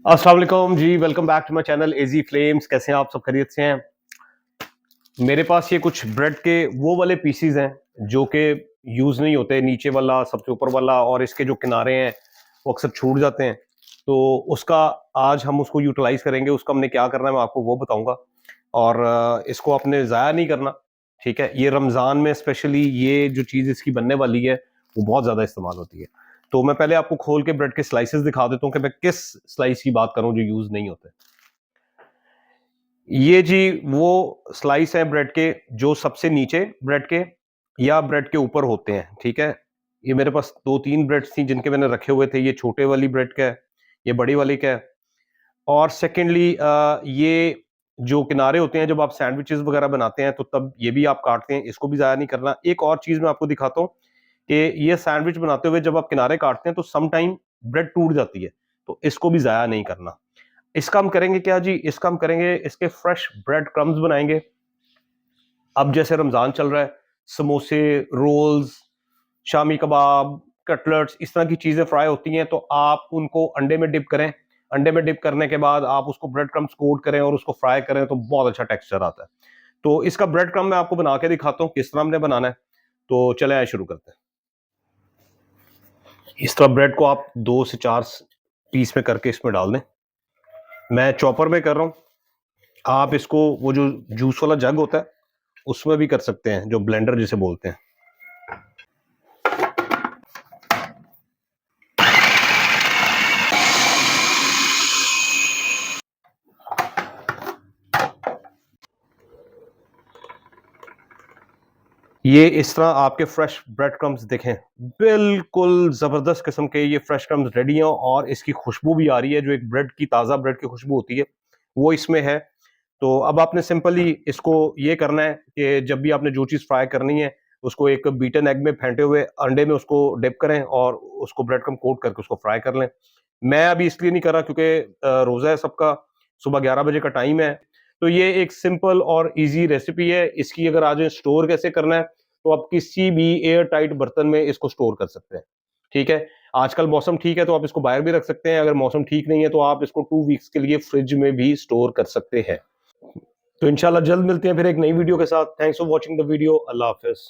अस्सलाम वालेकुम जी, welcome back to my channel AG flames. कैसे हैं आप सब? खैरियत से हैं? मेरे पास ये कुछ ब्रेड के वो वाले पीसीज हैं जो कि यूज नहीं होते, नीचे वाला, सबसे ऊपर वाला, और इसके जो किनारे हैं वो अक्सर छूट जाते हैं। तो उसका आज हम उसको यूटिलाइज करेंगे। उसका हमने क्या करना है मैं आपको वो बताऊंगा। और इसको आपने ज़ाया नहीं करना। ठीक है, ये रमज़ान में स्पेशली ये जो चीज़ इसकी बनने वाली है वो बहुत ज़्यादा इस्तेमाल होती है। तो मैं पहले आपको खोल के ब्रेड के स्लाइसेस दिखा देता हूँ कि मैं किस स्लाइस की बात करूँ जो यूज़ नहीं होते। ये जी वो स्लाइस है ब्रेड के जो सबसे नीचे ब्रेड के या ब्रेड के ऊपर होते हैं। ठीक है, ये मेरे पास दो तीन ब्रेड्स थी जिनके मैंने रखे हुए थे। ये छोटे वाली ब्रेड का है, ये बड़ी वाली का है। और सेकेंडली ये जो किनारे होते हैं जब आप सैंडविचेस वगैरह बनाते हैं तो तब ये भी आप काटते हैं, इसको भी ज़ाया नहीं करना। एक और चीज़ मैं आपको दिखाता हूँ कि ये सैंडविच बनाते हुए जब आप किनारे काटते हैं तो सम टाइम ब्रेड टूट जाती है, तो इसको भी ज़ाया नहीं करना। इसका हम करेंगे क्या जी? इसका हम करेंगे, इसके फ्रेश ब्रेड क्रम्स बनाएंगे। अब जैसे रमज़ान चल रहा है, समोसे, रोल्स, शामी कबाब, कटलेट्स, इस तरह की चीज़ें फ्राई होती हैं, तो आप उनको अंडे में डिप करें। अंडे में डिप करने के बाद आप उसको ब्रेड क्रम्स कोट करें और उसको फ्राई करें तो बहुत अच्छा टेक्सचर आता है। तो इसका ब्रेड क्रम्ब मैं आपको बना के दिखाता हूँ किस तरह हमने बनाना है। तो चले आए शुरू करते हैं। इस तरह ब्रेड को आप 2 से 4 पीस में करके इसमें डाल दें। मैं चॉपर में कर रहा हूँ। आप इसको वो जो जूस वाला जग होता है उसमें भी कर सकते हैं, जो ब्लेंडर जिसे बोलते हैं। ये इस तरह आपके फ्रेश ब्रेड क्रम्स देखें, बिल्कुल जबरदस्त किस्म के ये फ्रेश क्रम्स रेडी हैं और इसकी खुशबू भी आ रही है, जो एक ब्रेड की, ताज़ा ब्रेड की खुशबू होती है वो इसमें है। तो अब आपने सिंपली इसको ये करना है कि जब भी आपने जो चीज़ फ्राई करनी है उसको एक बीटन एग में फेंटे हुए अंडे में उसको डिप करें और उसको ब्रेड क्रम्ब कोट करके उसको फ्राई कर लें। मैं अभी इसलिए नहीं कर रहा क्योंकि रोज़ा है सबका, सुबह 11 बजे का टाइम है। तो ये एक सिंपल और ईज़ी रेसिपी है। इसकी अगर आज स्टोर कैसे करना है, तो आप किसी भी एयर टाइट बर्तन में इसको स्टोर कर सकते हैं। ठीक है? आजकल मौसम ठीक है तो आप इसको बाहर भी रख सकते हैं। अगर मौसम ठीक नहीं है तो आप इसको 2 वीक्स के लिए फ्रिज में भी स्टोर कर सकते हैं। तो इंशाल्लाह जल्द मिलते हैं फिर एक नई वीडियो के साथ। Thanks for watching the video. अल्लाह हाफ़िज़।